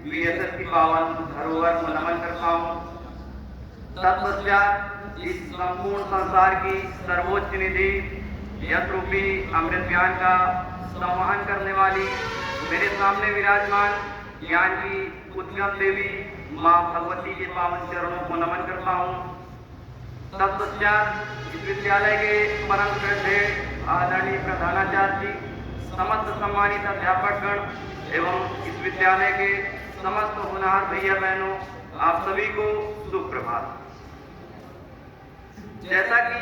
VSS की पावन धरोहर को नमन करता हूँ। तत्पश्चात इस संपूर्ण संसार की सर्वोच्च निधि यश रूपी अमृत ज्ञान का संवहन करने वाली मेरे सामने विराजमान ज्ञान की उद्गम देवी माँ भगवती के पावन चरणों को नमन करता हूँ। तत्पश्चात इस विद्यालय के परम श्रद्धेय आदरणीय प्रधानाचार्य जी, समस्त सम्मानित अध्यापकगण एवं इस विद्यालय के समस्त होनहार भैया बहनों, आप सभी को सुप्रभात। जैसा कि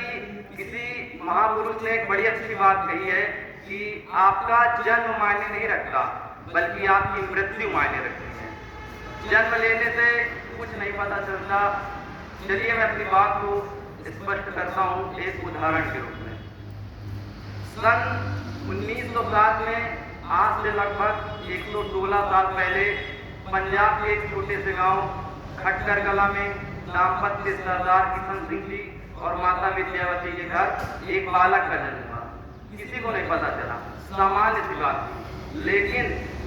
किसी महापुरुष ने एक बड़ी अच्छी बात कही है कि आपका जन्म मायने नहीं रखता, बल्कि आपकी मृत्यु मायने रखती है। जन्म लेने से कुछ नहीं पता चलता। चलिए मैं अपनी बात को स्पष्ट करता हूँ एक उदाहरण के रूप में। सन 1907 में आज से लगभग 116 साल पहले पंजाब के एक छोटे से गांव खटकर कला में दाम्पत्य सरदार किशन सिंह जी और माता विद्यावती के घर एक बालक का जन्म हुआ। किसी को नहीं पता चला, सामान्य सी बात थी। लेकिन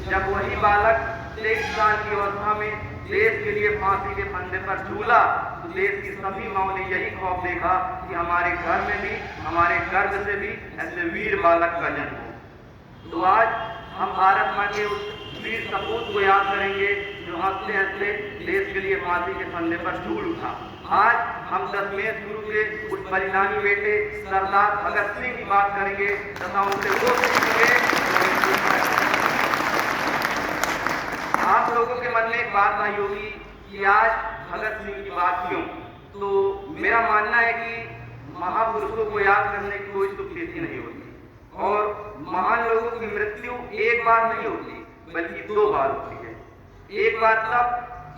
जब वही बालक 23 साल की अवस्था में देश के लिए फांसी के फंदे पर झूला, तो देश की सभी माओ ने यही खौफ देखा कि हमारे घर में भी, हमारे गर्भ से भी ऐसे वीर बालक का जन्म हो। तो आज हम भारत मां के उस वीर सपूत को याद करेंगे जो हंसते हंसते देश के लिए फांसी के फंदे पर झूल उठा। आज हम दशमेश गुरु के उस बलिदानी बेटे सरदार भगत सिंह की बात करेंगे तथा उनसे वो सीखेंगे। आप लोगों के मन में एक बात आई होगी कि आज भगत सिंह की बात क्यों? तो मेरा मानना है कि महापुरुषों को याद करने की कोई सुप्रीति नहीं होती और महान लोगों की मृत्यु एक बार नहीं होती, बल्कि 2 बार होती है। एक बार तब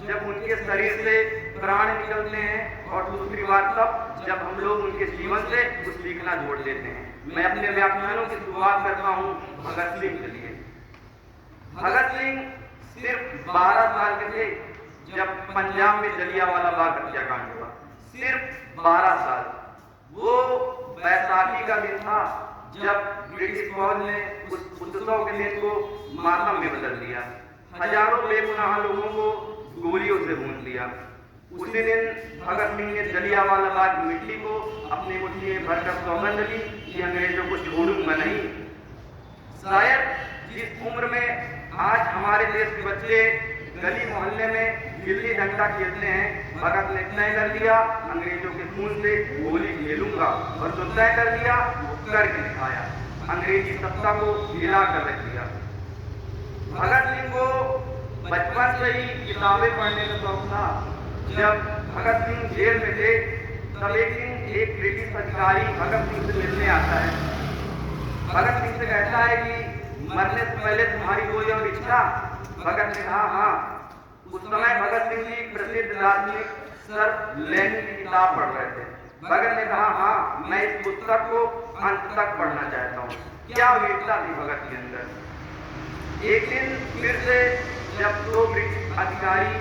जब उनके शरीर से प्राण निकलते हैं और दूसरी बार तब जब हम लोग उनके जीवन से कुछ सीखना जोड़ देते हैं। मैं अपने व्याख्यानों की शुरुआत करता हूँ भगत सिंह के लिए। भगत सिंह सिर्फ 12 साल के थे जब पंजाब में जलियांवाला बाग हत्याकांड हुआ। सिर्फ 12 साल। वो बैसाखी का दिन था जब ब्रिटिश फौज ने उस उत्सव के दिन को मातम में बदल दिया। हजारों बेगुनाह लोगों को गोलियों से भून दिया। उसी दिन भगत सिंह ने जलियांवाला बाग की मिट्टी को अपने मुट्ठी में भरकर सौगंध ली कि अंग्रेजों को छोड़ूंगा नहीं। शायद जिस उम्र में आज हमारे देश के बच्चे गली मोहल्ले में गिल्ली डंडा खेलते हैं, भगत ने तय कर लिया अंग्रेजों के खून से गोली खेलूंगा और जो तय कर लिया वो करके दिखाया। अंग्रेजी सत्ता को हिला कर रख दिया। भगत सिंह को बचपन से ही किताबें पढ़ने का शौक था। जब भगत सिंह जेल में थे तब एक दिन एक ब्रिटिश अधिकारी भगत सिंह से मिलने आता है। भगत सिंह से कहता है कि मरने से पहले तुम्हारी कोई और इच्छा? भगत ने कहा हाँ। उस समय भगत सिंह जी प्रसिद्ध दार्शनिक सर लेनिन की किताब पढ़ रहे थे। भगत ने कहा हाँ, मैं इस पुस्तक को अंत तक पढ़ना चाहता हूँ। क्या वीरता थी भगत के अंदर। एक दिन फिर से जब 2 ब्रिटिश अधिकारी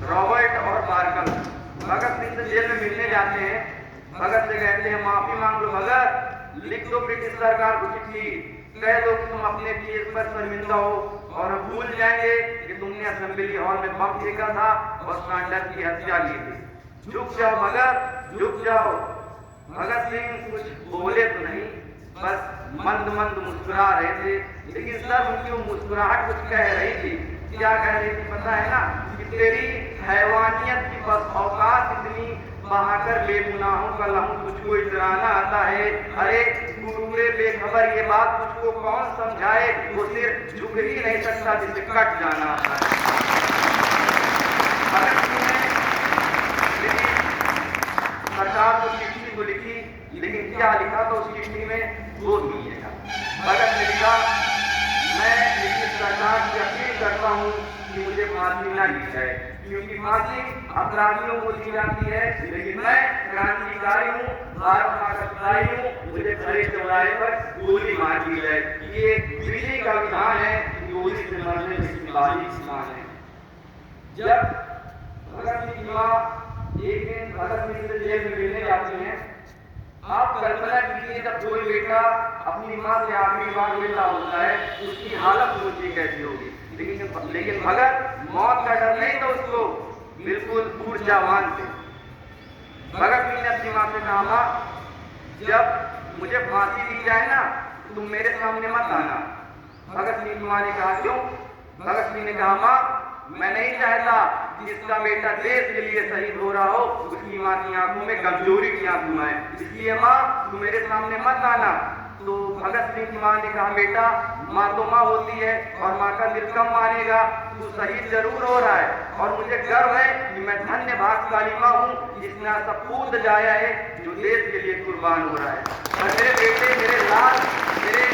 रॉबर्ट और बारकल भगत सिंह से जेल में मिलने जाते हैं, भगत से कहते हैं माफी मांग लो भगत, लिख दो ब्रिटिश सरकार को चिट्ठी, कह दो कि तुम अपने केस पर शर्मिंदा हो और हम भूल जाएंगे कि तुमने असेंबली हॉल में बम फेंका था और सैंडर्स की हत्या की थी। झुक जाओ भगत, झुक जाओ। भगत सिंह कुछ बोले तो नहीं, बस मंद मंद मुस्कुरा रहे थे। लेकिन सर उनकी वो मुस्कुराहट कुछ कह रही थी। क्या कह रही थी पता है ना? कि तेरी हैवानियत की बस औकात इतनी बहाकर बेगुनाहों का लहू तुझको इतराना आता है। अरे गुरूरे बेखबर ये बात तुझको कौन समझाए, वो सिर्फ झुक ही नहीं सकता जिसे कट जाना आता है। भगत सिंह ने सरकार को चिट्ठी को लिखी, लेकिन क्या लिखा तो उस चिट्ठी में 2 मिलेगा। भगत ने लिखा मैं ब्रिटिश सरकार से अपील करता हूँ कि मुझे फांसी न दी जाए, क्योंकि फांसी अपराधियों को दी जाती है, लेकिन मैं क्रांतिकारी हूँ, भारत माँ का सिपाही हूँ, मुझे खड़े चौराहे पर गोली मार दी जाए। ये विधि का विधान है, गोली से मरने में सिपाही किसान है। जब भगत सिंह एक दिन भगत सिंह से जेल में मिलने जाते हैं, आप कल्पना कीजिए जब कोई बेटा अपनी माँ से आखिरी बार मिलता होता है उसकी हालत सोचिए कैसी होगी। लेकिन भगत मौत का डर नहीं था उसको, बिल्कुल ऊर्जावान थे। भगत सिंह ने अपनी माँ से कहा, माँ जब मुझे फांसी दी जाए ना तुम मेरे सामने मत आना। भगत सिंह की माँ ने कहा, क्यों? भगत सिंह ने कहा, माँ मैं नहीं चाहता जिसका बेटा देश के लिए शहीद हो रहा हो उसकी माँ की आंखों में कमजोरी की आंसू आए, इसलिए माँ तू मेरे सामने मत आना। तो भगत सिंह की माँ ने कहा, बेटा माँ तो माँ होती है और माँ का दिल कम मानेगा, तू शहीद जरूर हो रहा है और मुझे गर्व है कि मैं धन्य भाग्यशाली माँ हूँ जिसने ऐसा पूत जाया है जो देश के लिए कुर्बान हो रहा है। और मेरे बेटे, मेरे लाल, मेरे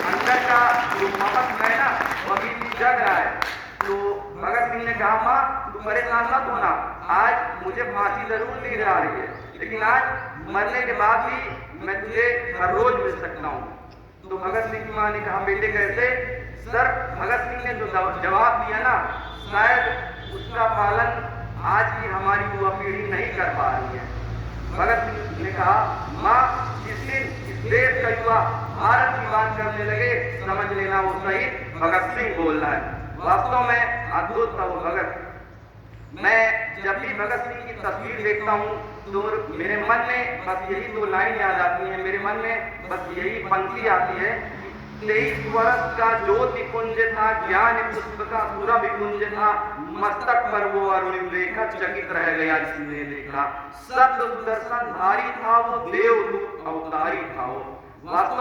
अंदर का जो महत्व है ना वो अभी भी जग रहा है। तो भगत सिंह ने कहा, माँ तू परेशान मत होना, आज मुझे फांसी जरूर दी जा रही है लेकिन आज मरने के बाद भी मैं तुझे हर रोज मिल सकता हूँ। तो भगत सिंह की माँ ने कहा, बेटे कैसे? सर भगत सिंह ने जो जवाब दिया ना शायद उसका पालन आज की हमारी युवा पीढ़ी नहीं कर पा रही है। भगत सिंह ने कहा, माँ जिस दिन इस देश का युवा भारत की बात करने लगे समझ लेना वो शहीद भगत सिंह बोल रहा है। वास्तव में अद्भुत था वो भगत। मैं जब भी भगत सिंह की तस्वीर देखता हूँ तो मेरे मन में बस यही दो लाइन याद आती है, मेरे मन में बस यही पंक्ति आती है, 23 वर्ष का ज्योति पुंज था, ज्ञान पुष्प का पूरा विपुंज था, मस्तक पर वो अरुण रेखा चकित रह गया जिसने देखा, सत्य सुदर्शन धारी था वो, देवदूत अवतारी था वो। वास्तव